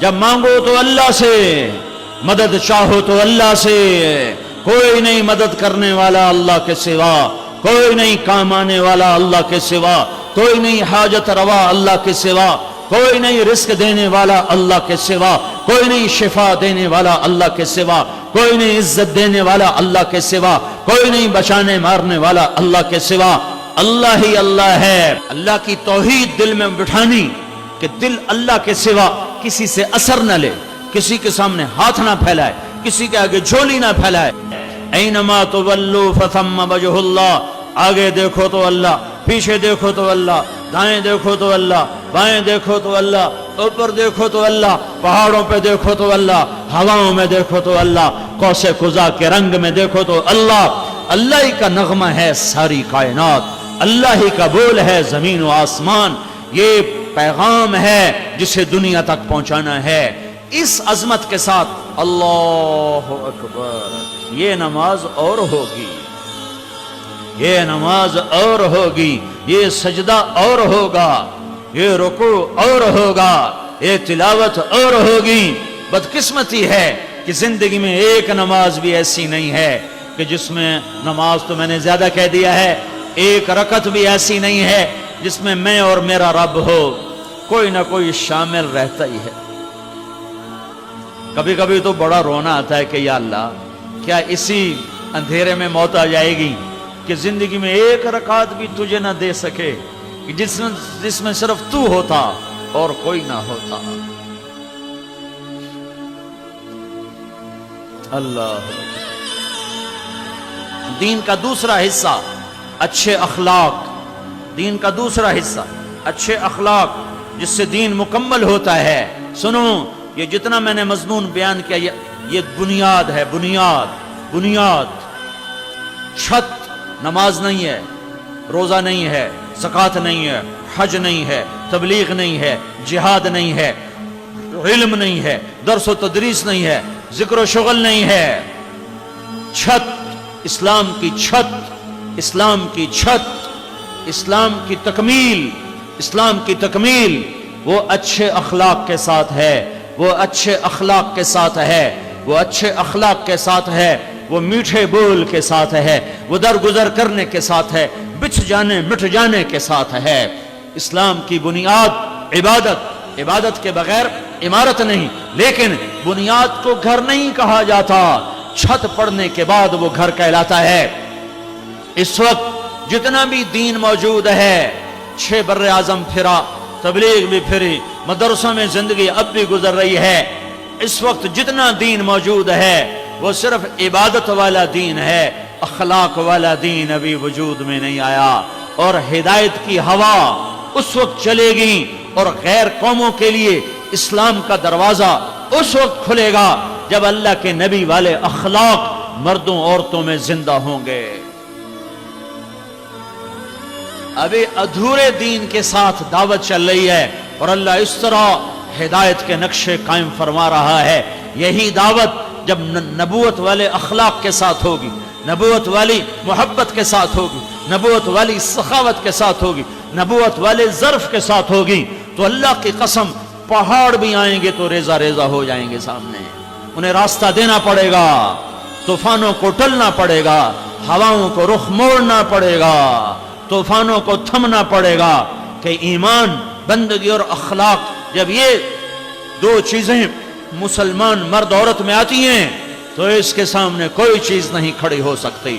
جب مانگو تو اللہ سے، مدد چاہو تو اللہ سے، کوئی نہیں مدد کرنے والا اللہ کے سوا، کوئی نہیں کام آنے والا اللہ کے سوا، کوئی نہیں حاجت روا اللہ کے سوا، کوئی نہیں رزق دینے والا اللہ کے سوا، کوئی نہیں شفا دینے والا اللہ کے سوا، کوئی نہیں عزت دینے والا اللہ کے سوا، کوئی نہیں بچانے مارنے والا اللہ کے سوا، اللہ ہی اللہ ہے۔ اللہ کی توحید دل میں بٹھانی کہ دل اللہ کے سوا کسی سے اثر نہ لے، کسی کے سامنے ہاتھ نہ پھیلائے، کسی کے آگے جھولی نہ پھیلائے۔ اینما تولوا فثم وجہ اللہ، آگے دیکھو تو اللہ، پیچھے دیکھو تو اللہ، دائیں دیکھو تو اللہ، بائیں دیکھو تو اللہ، اوپر دیکھو تو اللہ، پہاڑوں پہ دیکھو تو اللہ، ہواؤں میں دیکھو تو اللہ، قوس قزح کے رنگ میں دیکھو تو اللہ۔ اللہ ہی کا نغمہ ہے ساری کائنات، اللہ ہی کا بول ہے زمین و آسمان، یہ پیغام ہے جسے دنیا تک پہنچانا ہے۔ اس عظمت کے ساتھ اللہ اکبر، یہ نماز اور ہوگی، یہ نماز اور ہوگی، یہ سجدہ اور ہوگا، یہ رکوع اور ہوگا، یہ تلاوت اور ہوگی۔ بدقسمتی ہے کہ زندگی میں ایک نماز بھی ایسی نہیں ہے کہ جس میں، نماز تو میں نے زیادہ کہہ دیا ہے، ایک رکعت بھی ایسی نہیں ہے جس میں میں اور میرا رب ہو، کوئی نہ کوئی شامل رہتا ہی ہے۔ کبھی کبھی تو بڑا رونا آتا ہے کہ یا اللہ، کیا اسی اندھیرے میں موت آ جائے گی کہ زندگی میں ایک رکعت بھی تجھے نہ دے سکے، جس میں صرف تو ہوتا اور کوئی نہ ہوتا۔ اللہ، دین کا دوسرا حصہ اچھے اخلاق، دین کا دوسرا حصہ اچھے اخلاق، جس سے دین مکمل ہوتا ہے۔ سنو، یہ جتنا میں نے مضمون بیان کیا یہ بنیاد ہے، بنیاد، چھت نماز نہیں ہے، روزہ نہیں ہے، زکوٰۃ نہیں ہے، حج نہیں ہے، تبلیغ نہیں ہے، جہاد نہیں ہے، علم نہیں ہے، درس و تدریس نہیں ہے، ذکر و شغل نہیں ہے۔ چھت، اسلام کی چھت، اسلام کی چھت، اسلام کی تکمیل، اسلام کی تکمیل وہ اچھے اخلاق کے ساتھ ہے، وہ اچھے اخلاق کے ساتھ ہے، وہ اچھے اخلاق کے ساتھ ہے، وہ میٹھے بول کے ساتھ ہے، وہ درگزر کرنے کے ساتھ ہے، بچھ جانے مٹ جانے کے ساتھ ہے۔ اسلام کی بنیاد عبادت، عبادت کے بغیر عمارت نہیں، لیکن بنیاد کو گھر نہیں کہا جاتا، چھت پڑنے کے بعد وہ گھر کہلاتا ہے۔ اس وقت جتنا بھی دین موجود ہے، 6 بر اعظم پھرا، تبلیغ بھی پھری، مدرسوں میں زندگی اب بھی گزر رہی ہے، اس وقت جتنا دین موجود ہے وہ صرف عبادت والا دین ہے، اخلاق والا دین ابھی وجود میں نہیں آیا۔ اور ہدایت کی ہوا اس وقت چلے گی اور غیر قوموں کے لیے اسلام کا دروازہ اس وقت کھلے گا جب اللہ کے نبی والے اخلاق مردوں عورتوں میں زندہ ہوں گے۔ ابھی ادھورے دین کے ساتھ دعوت چل رہی ہے اور اللہ اس طرح ہدایت کے نقشے قائم فرما رہا ہے۔ یہی دعوت جب نبوت والے اخلاق کے ساتھ ہوگی، نبوت والی محبت کے ساتھ ہوگی، نبوت والی سخاوت کے ساتھ ہوگی، نبوت والے ظرف کے ساتھ ہوگی، تو اللہ کی قسم پہاڑ بھی آئیں گے تو ریزہ ریزہ ہو جائیں گے سامنے، انہیں راستہ دینا پڑے گا، طوفانوں کو ٹلنا پڑے گا، ہواؤں کو رخ موڑنا پڑے گا، طوفانوں کو تھمنا پڑے گا کہ ایمان، بندگی اور اخلاق جب یہ 2 چیزیں مسلمان مرد عورت میں آتی ہیں تو اس کے سامنے کوئی چیز نہیں کھڑی ہو سکتی۔